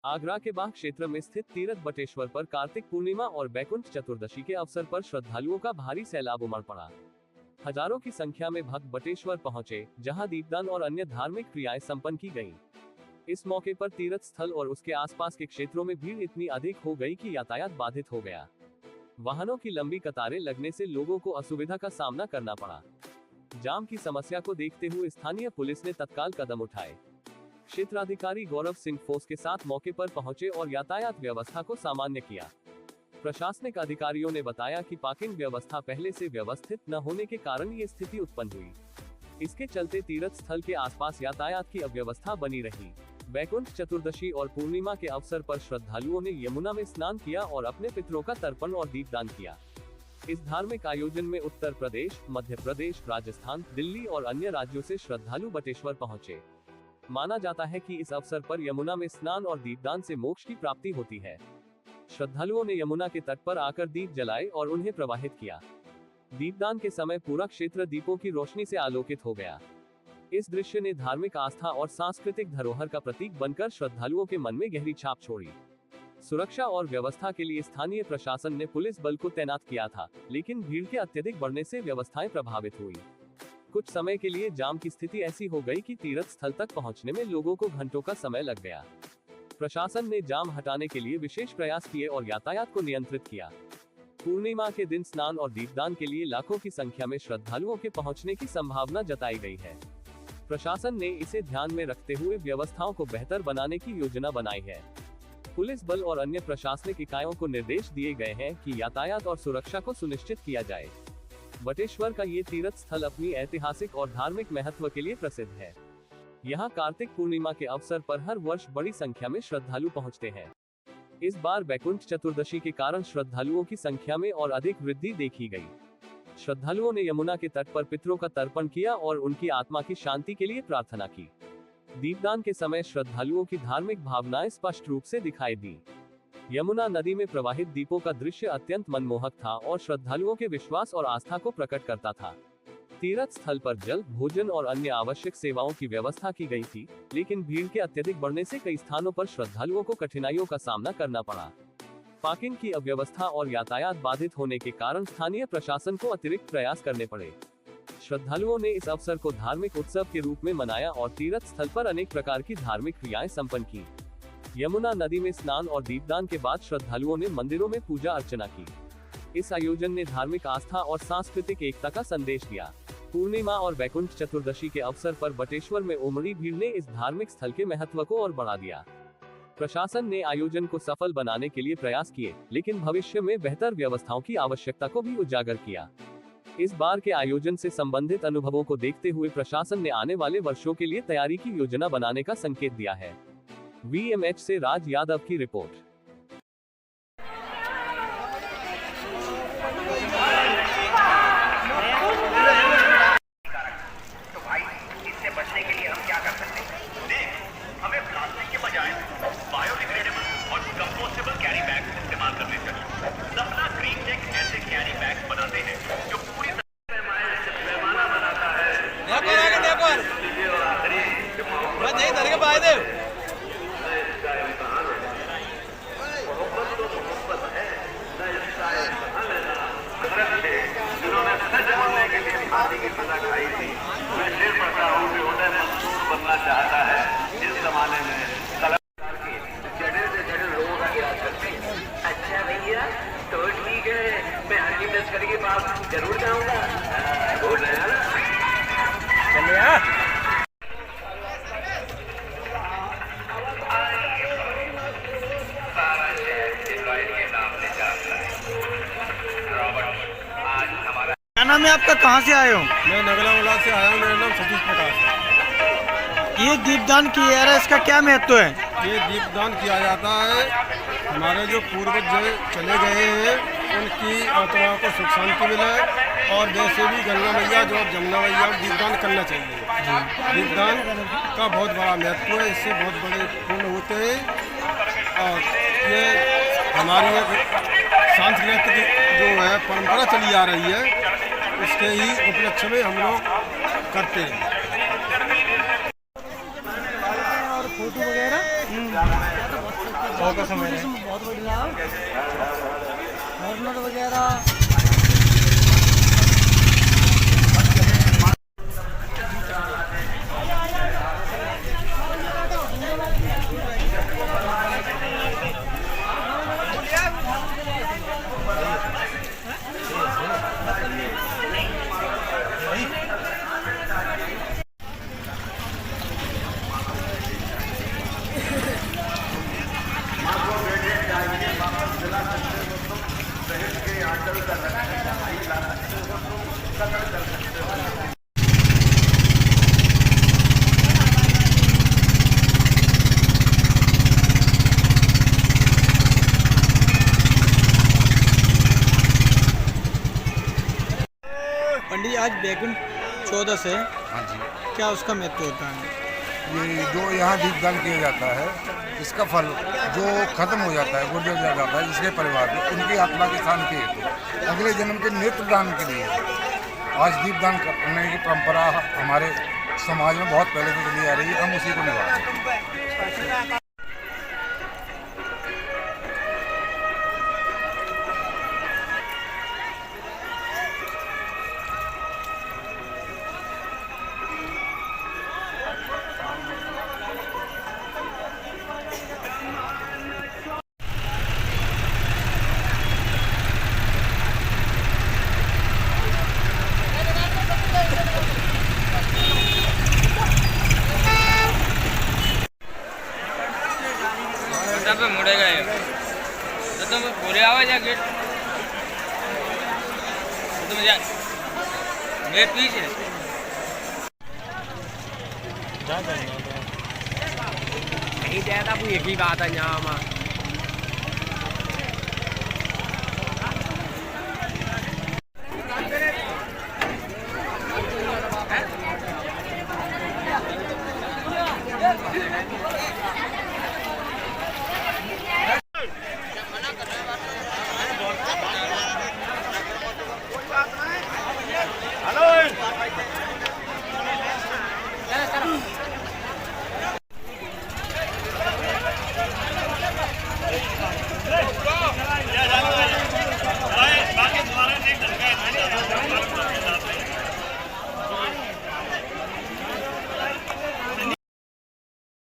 आगरा के बाग क्षेत्र में स्थित तीरथ बटेश्वर पर कार्तिक पूर्णिमा और बैकुंठ चतुर्दशी के अवसर पर श्रद्धालुओं का भारी सैलाब उमड़ पड़ा। हजारों की संख्या में भक्त बटेश्वर पहुंचे, जहां दीपदान और अन्य धार्मिक क्रियाएं संपन्न की गईं। इस मौके पर तीर्थ स्थल और उसके आसपास के क्षेत्रों में भीड़ इतनी अधिक हो गई कि यातायात बाधित हो गया। वाहनों की लंबी कतारें लगने से लोगों को असुविधा का सामना करना पड़ा। जाम की समस्या को देखते हुए स्थानीय पुलिस ने तत्काल कदम उठाए। क्षेत्राधिकारी गौरव सिंह फोस के साथ मौके पर पहुंचे और यातायात व्यवस्था को सामान्य किया। प्रशासनिक अधिकारियों ने बताया कि पार्किंग व्यवस्था पहले से व्यवस्थित न होने के कारण ये स्थिति उत्पन्न हुई। इसके चलते तीर्थ स्थल के आसपास यातायात की अव्यवस्था बनी रही। बैकुंठ चतुर्दशी और पूर्णिमा के अवसर पर श्रद्धालुओं ने यमुना में स्नान किया और अपने पितरों का तर्पण और दीपदान किया। इस धार्मिक आयोजन में उत्तर प्रदेश, मध्य प्रदेश, राजस्थान, दिल्ली और अन्य राज्यों से श्रद्धालु बटेश्वर पहुंचे। माना जाता है कि इस अवसर पर यमुना में स्नान और दीपदान से मोक्ष की प्राप्ति होती है। श्रद्धालुओं ने यमुना के तट पर आकर दीप जलाए और उन्हें प्रवाहित किया। दीपदान के समय पूरा क्षेत्र दीपों की रोशनी से आलोकित हो गया। इस दृश्य ने धार्मिक आस्था और सांस्कृतिक धरोहर का प्रतीक बनकर श्रद्धालुओं के मन में गहरी छाप छोड़ी। सुरक्षा और व्यवस्था के लिए स्थानीय प्रशासन ने पुलिस बल को तैनात किया था, लेकिन भीड़ के अत्यधिक बढ़ने से व्यवस्थाएं प्रभावित हुई। कुछ समय के लिए जाम की स्थिति ऐसी हो गई कि तीर्थ स्थल तक पहुंचने में लोगों को घंटों का समय लग गया। प्रशासन ने जाम हटाने के लिए विशेष प्रयास किए और यातायात को नियंत्रित किया। पूर्णिमा के दिन स्नान और दीपदान के लिए लाखों की संख्या में श्रद्धालुओं के पहुंचने की संभावना जताई गई है। प्रशासन ने इसे ध्यान में रखते हुए व्यवस्थाओं को बेहतर बनाने की योजना बनाई है। पुलिस बल और अन्य प्रशासनिक इकाइयों को निर्देश दिए गए हैं कि यातायात और सुरक्षा को सुनिश्चित किया जाए। बटेश्वर का ये तीर्थ स्थल अपनी ऐतिहासिक और धार्मिक महत्व के लिए प्रसिद्ध है। यहाँ कार्तिक पूर्णिमा के अवसर पर हर वर्ष बड़ी संख्या में श्रद्धालु पहुँचते हैं। इस बार बैकुंठ चतुर्दशी के कारण श्रद्धालुओं की संख्या में और अधिक वृद्धि देखी गई। श्रद्धालुओं ने यमुना के तट पर पितरों का तर्पण किया और उनकी आत्मा की शांति के लिए प्रार्थना की। दीपदान के समय श्रद्धालुओं की धार्मिक भावनाएं स्पष्ट रूप से दिखाई दी। यमुना नदी में प्रवाहित दीपों का दृश्य अत्यंत मनमोहक था और श्रद्धालुओं के विश्वास और आस्था को प्रकट करता था। तीर्थ स्थल पर जल, भोजन और अन्य आवश्यक सेवाओं की व्यवस्था की गई थी, लेकिन भीड़ के अत्यधिक बढ़ने से कई स्थानों पर श्रद्धालुओं को कठिनाइयों का सामना करना पड़ा। पार्किंग की अव्यवस्था और यातायात बाधित होने के कारण स्थानीय प्रशासन को अतिरिक्त प्रयास करने पड़े। श्रद्धालुओं ने इस अवसर को धार्मिक उत्सव के रूप में मनाया और तीर्थ स्थल पर अनेक प्रकार की धार्मिक क्रियाएं संपन्न की। यमुना नदी में स्नान और दीपदान के बाद श्रद्धालुओं ने मंदिरों में पूजा अर्चना की। इस आयोजन ने धार्मिक आस्था और सांस्कृतिक एकता का संदेश दिया। पूर्णिमा और बैकुंठ चतुर्दशी के अवसर पर बटेश्वर में उमड़ी भीड़ ने इस धार्मिक स्थल के महत्व को और बढ़ा दिया। प्रशासन ने आयोजन को सफल बनाने के लिए प्रयास किए, लेकिन भविष्य में बेहतर व्यवस्थाओं की आवश्यकता को भी उजागर किया। इस बार के आयोजन से संबंधित अनुभवों को देखते हुए प्रशासन ने आने वाले वर्षों के लिए तैयारी की योजना बनाने का संकेत दिया है। VMH से राज यादव की रिपोर्ट। तो भाई, इससे बचने के लिए हम क्या कर सकते हैं? देख, हमें प्लास्टिक के बजाय बायोडिग्रेडेबल और कंपोस्टेबल कैरी बैग इस्तेमाल करने चाहिए। सपना ग्रीन टेक ऐसे कैरी बैग बनाते हैं जो पूरी तरह पैमाना बनाता है। जिन्होंने सच बोलने के लिए फांसी की सजा खाई थी, मैं शेर पढ़ता हूँ कि उन्हें मंसूर बनना चाहता है। इस जमाने में जड़े से जड़े लोगों का इलाज करते हैं। अच्छा भैया, तो ठीक है, मैं आगे तस्करी के पास जरूर जाऊंगा। बोल रहे हैं क्या नाम है आपका, कहाँ से आए हो? मैं नगला से आया हूँ। मेरा नाम सतीश प्रकाश है। ये दीपदान किया है, इसका क्या महत्व है? ये दीपदान किया जाता है, हमारे जो पूर्वज चले गए हैं उनकी आत्माओं को सुख शांति मिले, और वैसे भी गंगा मैया जो जमुना मैया दीपदान करना चाहिए। दीपदान का बहुत बड़ा महत्व है, इससे बहुत बड़े पुण्य होते हैं। और ये हमारी एक सांस्कृतिक जो है परंपरा चली आ रही है, इसके ही उपलक्ष्य में हम लोग करते हैं। और फोटो वगैरह बहुत बढ़िया हॉर्नर वगैरह। पंडित आज बैकुंठ चौदस है, हाँ जी, क्या उसका महत्व होता है? ये जो यहाँ दीपदान किया जाता है, इसका फल जो खत्म हो जाता है, गुजर जाता है इसके परिवार में, उनकी आत्मा की शांति हेतु अगले जन्म के नेत्रदान के लिए आज दीपदान करने की परंपरा हमारे समाज में बहुत पहले से चली आ रही है। हम उसी को निभा रहे हैं। पे मुड़ेगा ये तो तुम पूरे आवाज आ गेट तुम जा मेरे पीछे नहीं जाता कोई एक ही बात है यहाँ में